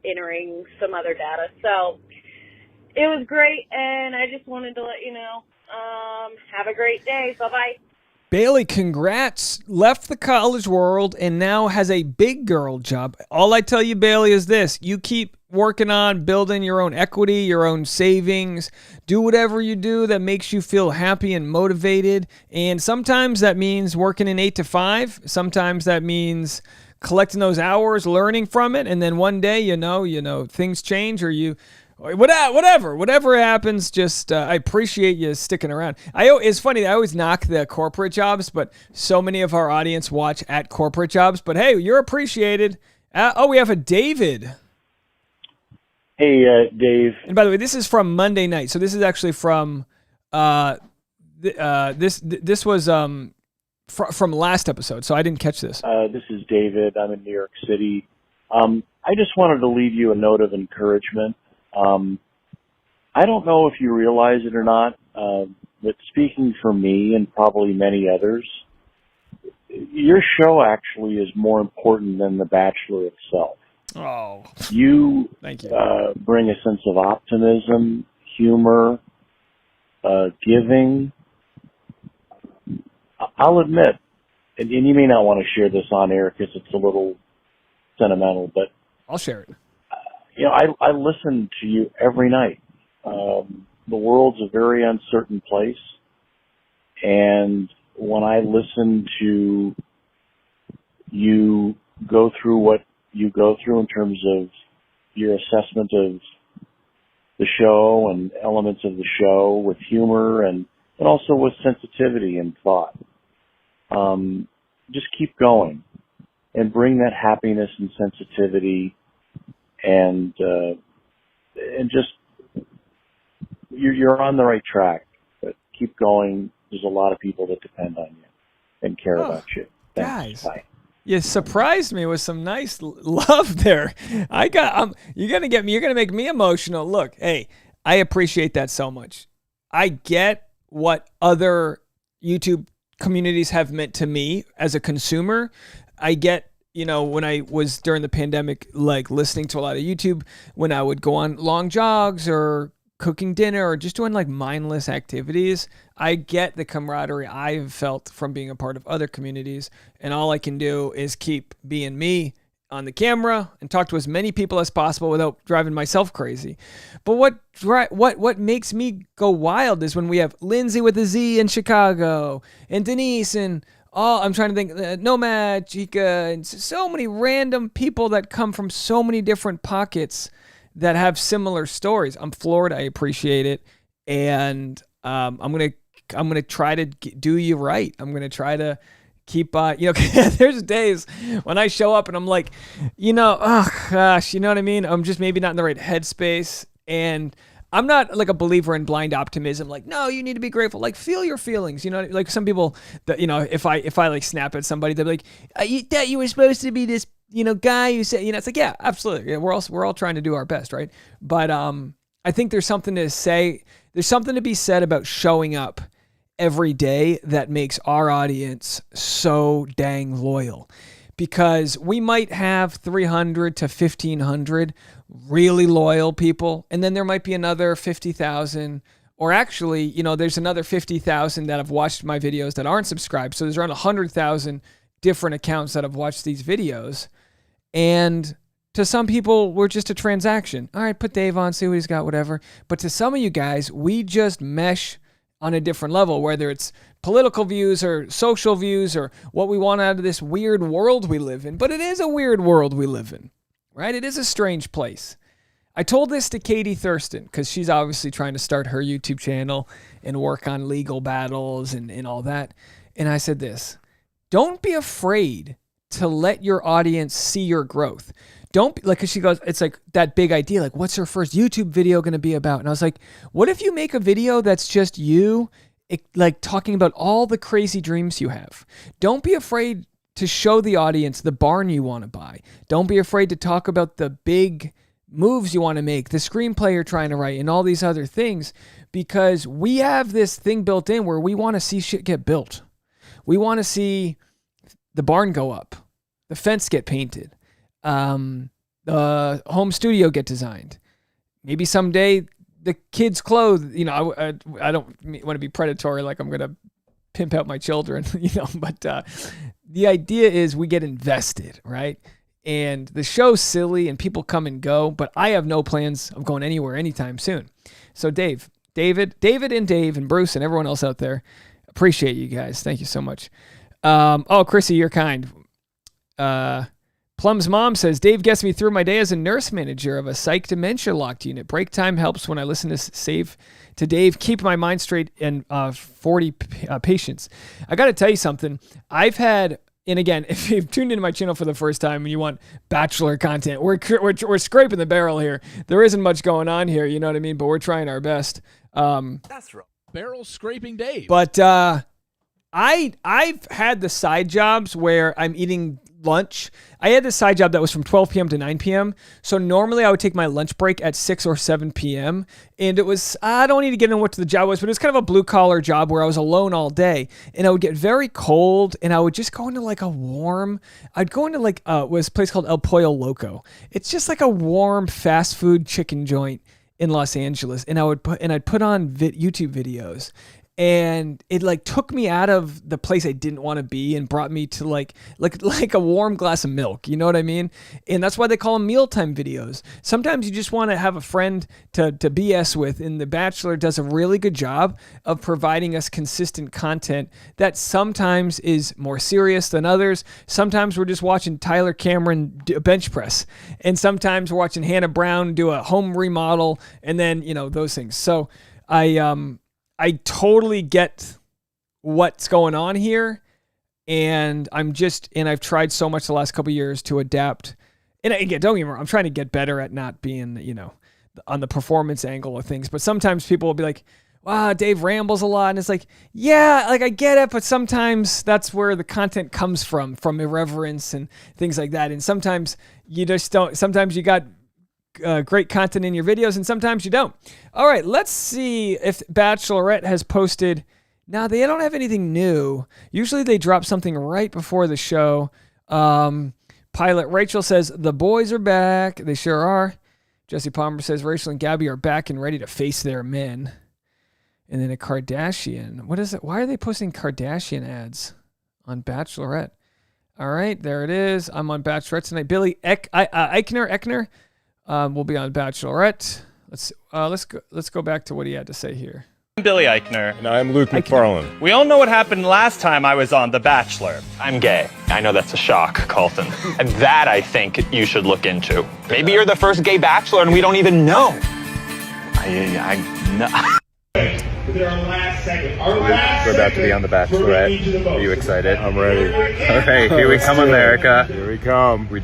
entering some other data. So it was great, and I just wanted to let you know. Have a great day. Bye-bye. Bailey, congrats. Left the college world and now has a big girl job. All I tell you, Bailey, is this. You keep working on building your own equity, your own savings. Do whatever you do that makes you feel happy and motivated. And sometimes that means working an 8 to 5. Sometimes that means collecting those hours, learning from it. And then one day, things change whatever happens, just I appreciate you sticking around. It's funny, I always knock the corporate jobs, but so many of our audience watch at corporate jobs. But hey, you're appreciated. We have a David. Hey, Dave. And by the way, this is from Monday night, so this is actually from this was from last episode, so I didn't catch this. This is David. I'm in New York City. I just wanted to leave you a note of encouragement. I don't know if you realize it or not, but speaking for me and probably many others, your show actually is more important than The Bachelor itself. Oh, you thank you. Bring a sense of optimism, humor, giving. I'll admit, and you may not want to share this on air because it's a little sentimental, but I'll share it. I listen to you every night. The world's a very uncertain place. And when I listen to you go through what you go through in terms of your assessment of the show and elements of the show with humor and also with sensitivity and thought. Just keep going and bring that happiness and sensitivity and just you're on the right track, but keep going. There's a lot of people that depend on you and care about you. Thanks. Guys. Bye. You surprised me with some nice love there. You're gonna get me. You're gonna make me emotional. Look, hey, I appreciate that so much. I get what other YouTube communities have meant to me as a consumer. I get, when I was during the pandemic, like listening to a lot of YouTube, when I would go on long jogs or cooking dinner or just doing like mindless activities, I get the camaraderie I've felt from being a part of other communities. And all I can do is keep being me on the camera and talk to as many people as possible without driving myself crazy. But what makes me go wild is when we have Lindsay with a Z in Chicago and Denise and I'm trying to think, Nomad, Chica, and so many random people that come from so many different pockets that have similar stories. I'm floored. I appreciate it. And I'm gonna try to do you right. I'm gonna try to keep there's days when I show up and I'm like, oh gosh, you know what I mean? I'm just maybe not in the right headspace. And I'm not like a believer in blind optimism. Like, no, you need to be grateful. Like, feel your feelings. Like some people that, if I like snap at somebody, they're like, you thought you were supposed to be this, guy who said, it's like, yeah, absolutely. Yeah, we're all trying to do our best. Right. But, I think there's something to be said about showing up every day that makes our audience so dang loyal, because we might have 300 to 1,500 really loyal people. And then there might be another 50,000, or actually, there's another 50,000 that have watched my videos that aren't subscribed. So there's around 100,000 different accounts that have watched these videos. And to some people, we're just a transaction. All right, put Dave on, see what he's got, whatever. But to some of you guys, we just mesh on a different level, whether it's political views or social views or what we want out of this weird world we live in. But it is a weird world we live in, right? It is a strange place. I told this to Katie Thurston because she's obviously trying to start her YouTube channel and work on legal battles and all that. And I said this: don't be afraid to let your audience see your growth. Don't be like, because she goes, it's like that big idea, like, what's her first YouTube video going to be about? And I was like, what if you make a video that's just you, like talking about all the crazy dreams you have? Don't be afraid to show the audience the barn you want to buy. Don't be afraid to talk about the big moves you want to make, the screenplay you're trying to write, and all these other things, because we have this thing built in where we want to see shit get built. We want to see the barn go up, the fence get painted, the home studio get designed. Maybe someday the kids' clothes, I don't want to be predatory, like I'm going to pimp out my children, but the idea is we get invested, right? And the show's silly and people come and go, but I have no plans of going anywhere anytime soon. So David and Dave and Bruce and everyone else out there, appreciate you guys. Thank you so much. Chrissy, you're kind. Plum's mom says, Dave gets me through my day as a nurse manager of a psych dementia locked unit. Break time helps when I listen to Save to Dave. Keep my mind straight and 40 patients. I got to tell you something. I've had, and again, if you've tuned into my channel for the first time and you want Bachelor content, we're scraping the barrel here. There isn't much going on here, you know what I mean? But we're trying our best. That's right. Barrel scraping Dave. But I've had the side jobs where I'm eating lunch. I had this side job that was from 12 p.m. to 9 p.m. So normally I would take my lunch break at 6 or 7 p.m. And it was, I don't need to get into what the job was, but it was kind of a blue collar job where I was alone all day. And I would get very cold and I would just go into like I'd go into like was a place called El Pollo Loco. It's just like a warm fast food chicken joint in Los Angeles. And I'd put on YouTube videos. And it like took me out of the place I didn't want to be and brought me to like a warm glass of milk. You know what I mean? And that's why they call them mealtime videos. Sometimes you just want to have a friend to BS with, and The Bachelor does a really good job of providing us consistent content that sometimes is more serious than others. Sometimes we're just watching Tyler Cameron do a bench press, and sometimes we're watching Hannah Brown do a home remodel, and then, you know, those things. So I totally get what's going on here, and I've tried so much the last couple of years to adapt. And again, don't get me wrong, I'm trying to get better at not being, you know, on the performance angle of things. But sometimes people will be like, wow, Dave rambles a lot. And it's like, yeah, like I get it, but sometimes that's where the content comes from irreverence and things like that. And sometimes you just don't, sometimes you got great content in your videos, and sometimes you don't. All right, let's see if Bachelorette has posted. Now, they don't have anything new. Usually they drop something right before the show. Pilot Rachel says, the boys are back. They sure are. Jesse Palmer says, Rachel and Gabby are back and ready to face their men. And then a Kardashian. What is it? Why are they posting Kardashian ads on Bachelorette? All right, there it is. I'm on Bachelorette tonight. Billy Eichner will be on Bachelorette. Let's go back to what he had to say here. I'm Billy Eichner. And I'm Luke McFarlane. We all know what happened last time I was on The Bachelor. I'm gay. I know that's a shock, Colton. And that I think you should look into. Maybe you're the first gay bachelor and we don't even know. We're about to be on The Bachelorette. Are you excited? I'm ready. All right, here we come, America. Here we come. We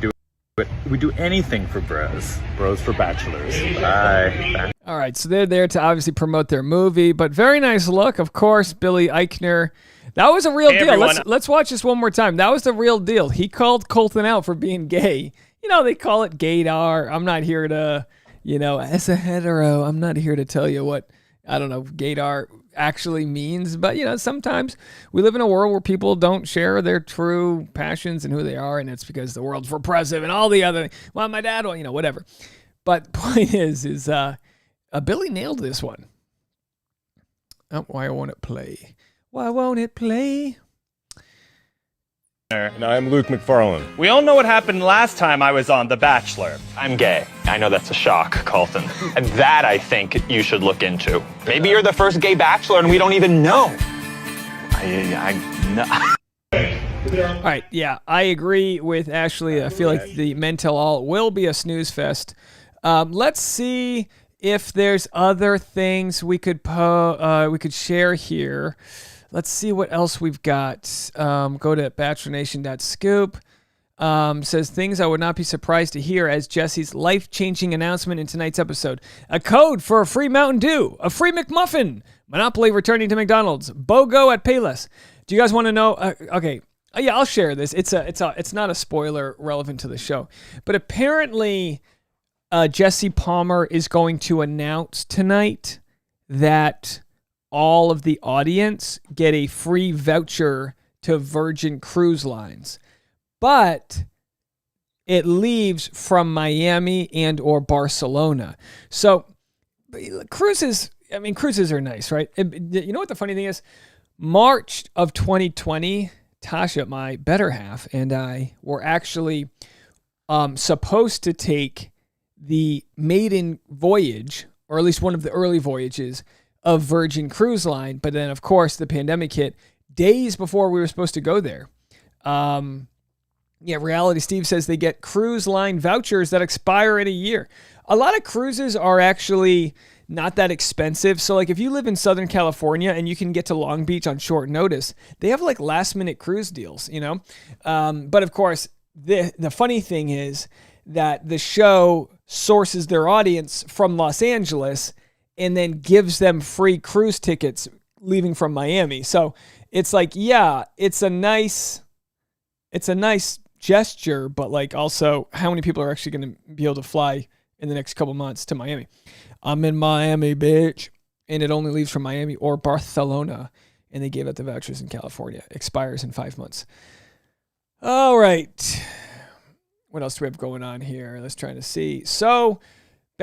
do anything for bros. Bros for bachelors. Bye. All right, so they're there to obviously promote their movie, but very nice look, of course. Billy Eichner. That was a real deal. Let's watch this one more time. That was the real deal. He called Colton out for being gay. You know, they call it gaydar. I'm not here to, you know, as a hetero, I'm not here to tell you what, I don't know, gaydar actually means. But, you know, sometimes we live in a world where people don't share their true passions and who they are, and it's because the world's repressive and all the other, well, my dad, well, you know, whatever. But point is Billy nailed this one. Oh, why won't it play? Why won't it play? And I'm Luke McFarlane. We all know what happened last time I was on The Bachelor. I'm gay. I know that's a shock, Colton. And that I think you should look into. Maybe you're the first gay bachelor and we don't even know. All right, yeah, I agree with Ashley. I feel like the Men Tell All will be a snooze fest. Let's see if there's other things we could share here. Let's see what else we've got. Go to bachelornation.scoop. Says things I would not be surprised to hear as Jesse's life-changing announcement in tonight's episode. A code for a free Mountain Dew, a free McMuffin, Monopoly returning to McDonald's, BOGO at Payless. Do you guys want to know? Okay. Yeah, I'll share this. It's not a spoiler relevant to the show, but apparently Jesse Palmer is going to announce tonight that all of the audience get a free voucher to Virgin Cruise Lines, but it leaves from Miami and or Barcelona. So cruises are nice, right? You know what the funny thing is? March of 2020, Tasha, my better half, and I were actually supposed to take the maiden voyage, or at least one of the early voyages, of Virgin Cruise Line. But then, of course, the pandemic hit days before we were supposed to go there. Reality Steve says they get cruise line vouchers that expire in a year. A lot of cruises are actually not that expensive. So like if you live in Southern California and you can get to Long Beach on short notice, they have like last minute cruise deals, you know? But of course, the funny thing is that the show sources their audience from Los Angeles and then gives them free cruise tickets leaving from Miami. So it's like, yeah, it's a nice gesture, but like also how many people are actually going to be able to fly in the next couple months to Miami? I'm in Miami, bitch. And it only leaves from Miami or Barcelona. And they gave out the vouchers in California. Expires in 5 months. All right. What else do we have going on here? Let's try to see. So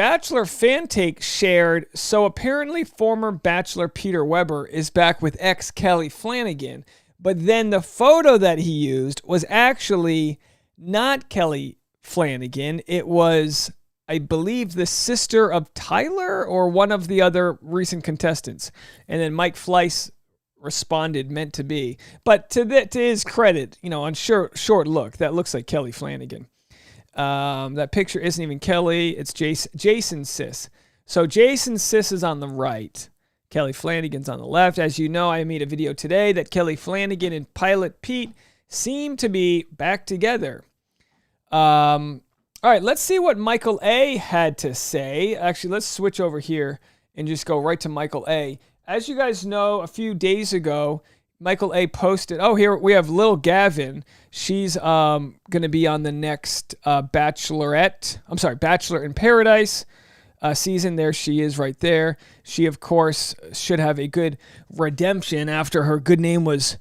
Bachelor fan take shared. So apparently former Bachelor Peter Weber is back with ex Kelly Flanagan. But then the photo that he used was actually not Kelly Flanagan. It was, I believe, the sister of Tyler or one of the other recent contestants. And then Mike Fleiss responded, meant to be. But to his credit, on short look, that looks like Kelly Flanagan. That picture isn't even Kelly. It's Jason Sis. So Jason Sis is on the right. Kelly Flanagan's on the left. As you know, I made a video today that Kelly Flanagan and Pilot Pete seem to be back together. All right, let's see what Michael A. had to say. Actually, let's switch over here and just go right to Michael A. As you guys know, a few days ago, Michael A. posted, here we have Lil Gavin. She's going to be on the next Bachelorette. I'm sorry, Bachelor in Paradise season. There she is right there. She, of course, should have a good redemption after her good name was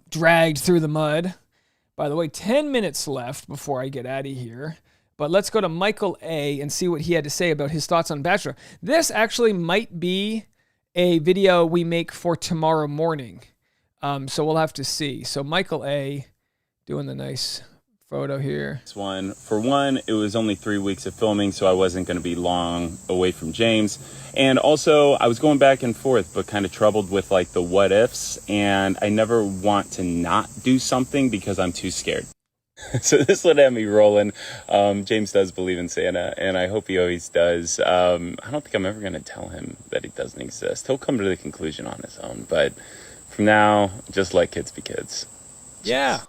dragged through the mud. By the way, 10 minutes left before I get out of here. But let's go to Michael A. and see what he had to say about his thoughts on Bachelor. This actually might be a video we make for tomorrow morning. So we'll have to see. So Michael A. doing the nice photo here. This one, for one, it was only 3 weeks of filming, so I wasn't going to be long away from James. And also, I was going back and forth, but kind of troubled with like the what ifs. And I never want to not do something because I'm too scared. So this one had me rolling. James does believe in Santa, and I hope he always does. I don't think I'm ever going to tell him that he doesn't exist. He'll come to the conclusion on his own. But from now, just let kids be kids. Yeah.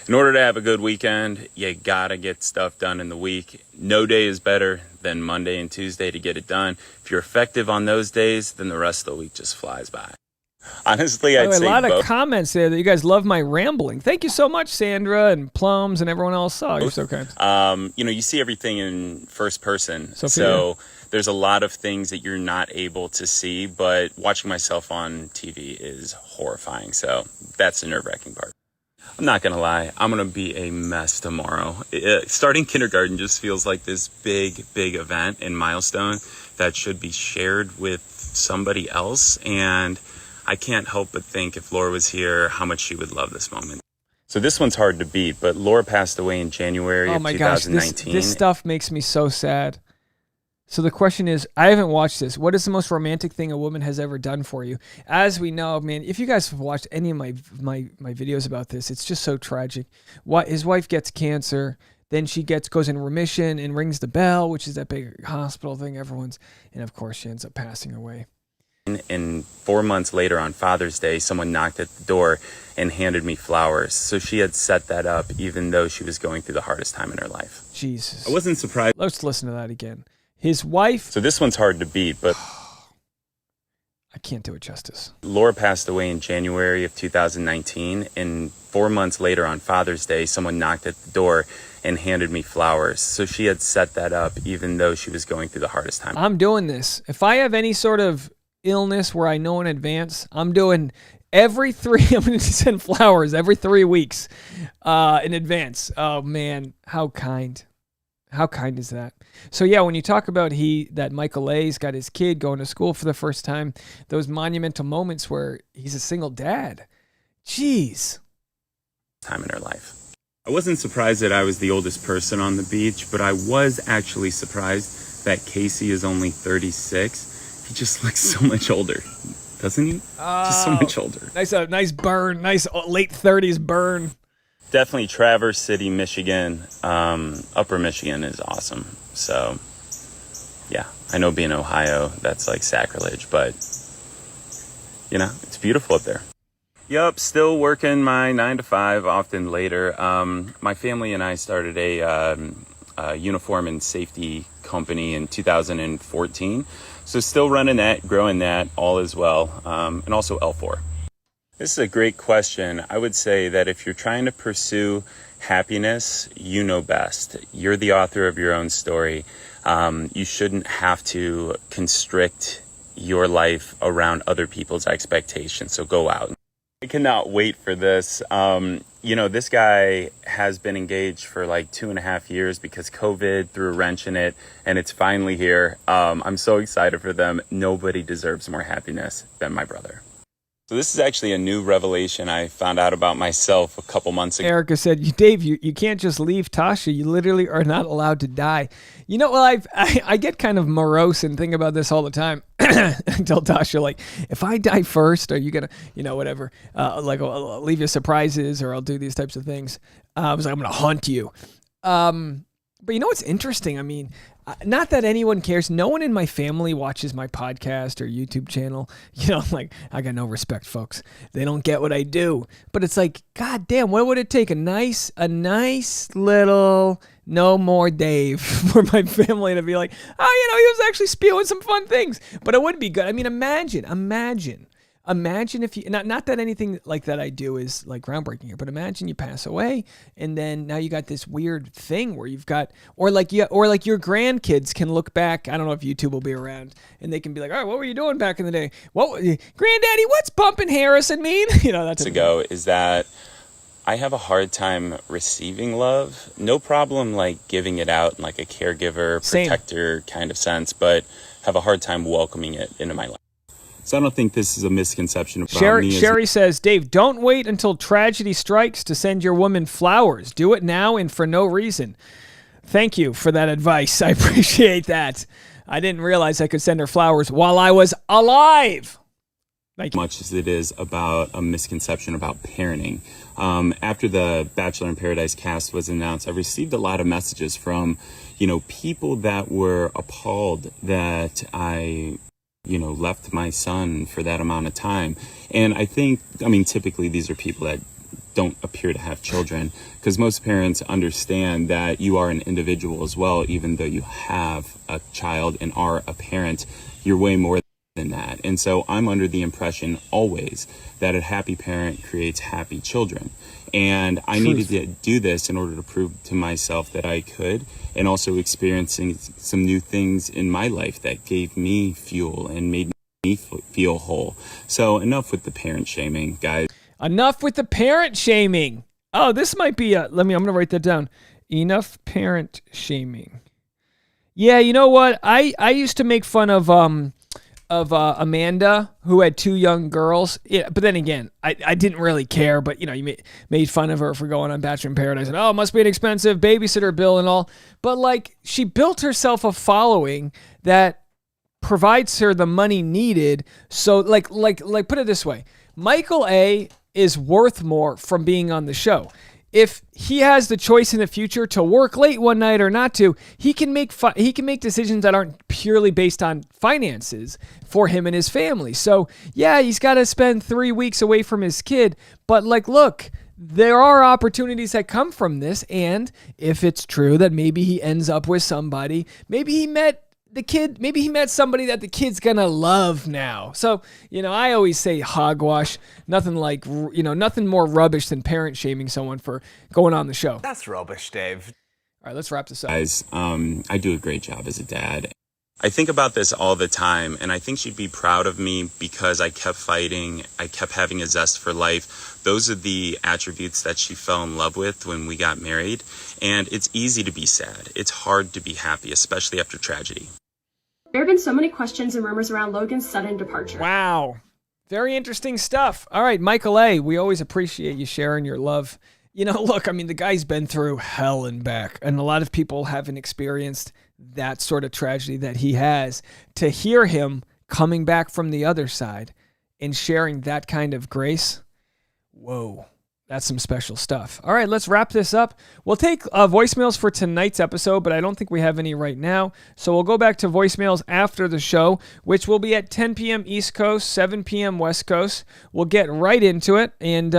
In order to have a good weekend, you got to get stuff done in the week. No day is better than Monday and Tuesday to get it done. If you're effective on those days, then the rest of the week just flies by. Honestly, I'd say a lot both. of comments there that you guys love my rambling. Thank you so much, Sandra and Plums and everyone else. Oh, you're so kind. You see everything in first person. Sophia. So there's a lot of things that you're not able to see, but watching myself on TV is horrifying. So that's the nerve-wracking part. I'm not going to lie. I'm going to be a mess tomorrow. Starting kindergarten just feels like this big event and milestone that should be shared with somebody else. And I can't help but think if Laura was here, how much she would love this moment. So this one's hard to beat, but Laura passed away in January of 2019. This stuff makes me so sad. So the question is, I haven't watched this. What is the most romantic thing a woman has ever done for you? As we know, man, if you guys have watched any of my videos about this, it's just so tragic. His wife gets cancer, then she goes in remission and rings the bell, which is that big hospital thing and of course she ends up passing away. And 4 months later on Father's Day, someone knocked at the door and handed me flowers. So she had set that up even though she was going through the hardest time in her life. Jesus. I wasn't surprised. Let's listen to that again. His wife. So this one's hard to beat, but I can't do it justice. Laura passed away in January of 2019. And 4 months later on Father's Day, someone knocked at the door and handed me flowers. So she had set that up even though she was going through the hardest time. I'm doing this. If I have any sort of illness where I know in advance, I'm going to send flowers every 3 weeks in advance. Oh man, how kind is that? So yeah, when you talk about that Michael A's got his kid going to school for the first time, those monumental moments where he's a single dad. Jeez. Time in her life. I wasn't surprised that I was the oldest person on the beach, but I was actually surprised that Casey is only 36. He just looks so much older, doesn't he? Just so much older. Nice burn. Nice late 30s burn. Definitely Traverse City, Michigan. Upper Michigan is awesome. So, yeah, I know being Ohio, that's like sacrilege, but, it's beautiful up there. Yep, still working my 9 to 5, often later. My family and I started a uniform and safety company in 2014. So still running that, growing that, all as well, and also L4. This is a great question. I would say that if you're trying to pursue happiness, you know best. You're the author of your own story. You shouldn't have to constrict your life around other people's expectations. So go out. I cannot wait for this. This guy has been engaged for like 2.5 years because COVID threw a wrench in it, and it's finally here. I'm so excited for them. Nobody deserves more happiness than my brother. So this is actually a new revelation I found out about myself a couple months ago. Erica said, Dave, you can't just leave Tasha. You literally are not allowed to die. You know, well, I get kind of morose and think about this all the time. I tell Tasha, like, if I die first, are you going to, whatever, I'll leave you surprises or I'll do these types of things. I was like, I'm going to hunt you. But you know what's interesting? I mean, not that anyone cares. No one in my family watches my podcast or YouTube channel. Like, I got no respect, folks. They don't get what I do. But it's like, God damn, what would it take? A nice little no more Dave for my family to be like, oh, he was actually spewing some fun things. But it would be good. I mean, imagine if you, not that anything like that I do is like groundbreaking here, but imagine you pass away and then now you got this weird thing where you've got, or like your grandkids can look back. I don't know if YouTube will be around and they can be like, all right, what were you doing back in the day? Granddaddy, what's bumping Harrison mean? That's ago is that I have a hard time receiving love. No problem like giving it out in like a caregiver, protector kind of sense, but have a hard time welcoming it into my life. So I don't think this is a misconception about me. Sherry says, Dave, don't wait until tragedy strikes to send your woman flowers. Do it now and for no reason. Thank you for that advice. I appreciate that. I didn't realize I could send her flowers while I was alive. Thank you. Much as it is about a misconception about parenting. After the Bachelor in Paradise cast was announced, I received a lot of messages from, people that were appalled that I left my son for that amount of time. And I think, typically these are people that don't appear to have children because most parents understand that you are an individual as well, even though you have a child and are a parent, you're way more than that. And so I'm under the impression always that a happy parent creates happy children. And I needed to do this in order to prove to myself that I could, and also experiencing some new things in my life that gave me fuel and made me feel whole. So enough with the parent shaming, guys. Enough with the parent shaming. Oh, this might be I'm going to write that down. Enough parent shaming. Yeah, you know what? I used to make fun of Amanda, who had 2 young girls. Yeah, but then again, I didn't really care. But, you made fun of her for going on Bachelor in Paradise. And, it must be an expensive babysitter bill and all. But, like, she built herself a following that provides her the money needed. So, like put it this way. Michael A. is worth more from being on the show. If he has the choice in the future to work late one night or not to, he can make decisions that aren't purely based on finances for him and his family. So yeah, he's got to spend 3 weeks away from his kid. But look, there are opportunities that come from this. And if it's true that maybe he ends up with somebody, maybe he met somebody that the kid's gonna love now. So, I always say hogwash. Nothing more rubbish than parent shaming someone for going on the show. That's rubbish, Dave. All right, let's wrap this up. Guys, I do a great job as a dad. I think about this all the time, and I think she'd be proud of me because I kept fighting. I kept having a zest for life. Those are the attributes that she fell in love with when we got married. And it's easy to be sad. It's hard to be happy, especially after tragedy. There have been so many questions and rumors around Logan's sudden departure. Wow. Very interesting stuff. All right, Michael A., we always appreciate you sharing your love. Look, the guy's been through hell and back, and a lot of people haven't experienced that sort of tragedy that he has. To hear him coming back from the other side and sharing that kind of grace, whoa. That's some special stuff. All right, let's wrap this up. We'll take voicemails for tonight's episode, but I don't think we have any right now. So we'll go back to voicemails after the show, which will be at 10 p.m. East Coast, 7 p.m. West Coast. We'll get right into it. And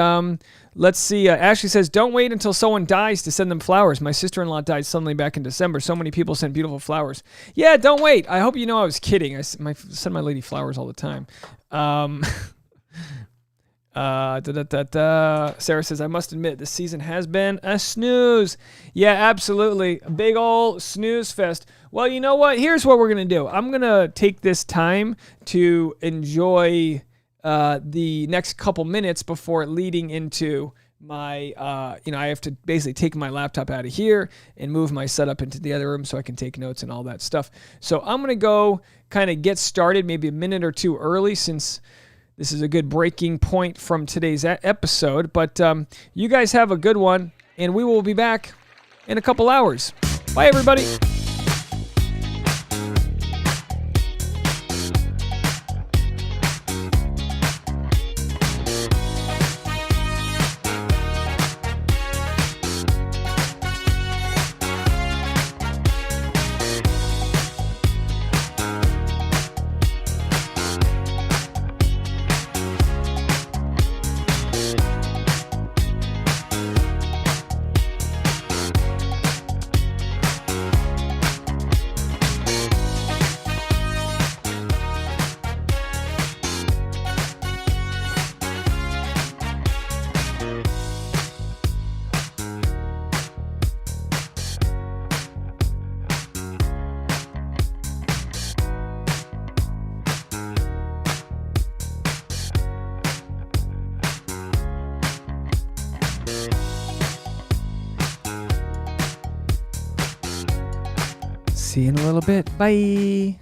let's see. Ashley says, don't wait until someone dies to send them flowers. My sister-in-law died suddenly back in December. So many people sent beautiful flowers. Yeah, don't wait. I hope you know I was kidding. I send my lady flowers all the time. Sarah says, I must admit, this season has been a snooze. Yeah, absolutely. A big old snooze fest. Well, you know what? Here's what we're going to do. I'm going to take this time to enjoy the next couple minutes before leading into my, I have to basically take my laptop out of here and move my setup into the other room so I can take notes and all that stuff. So I'm going to go kind of get started maybe a minute or two early, since this is a good breaking point from today's episode. But you guys have a good one, and we will be back in a couple hours. Bye, everybody. See you in a little bit. Bye.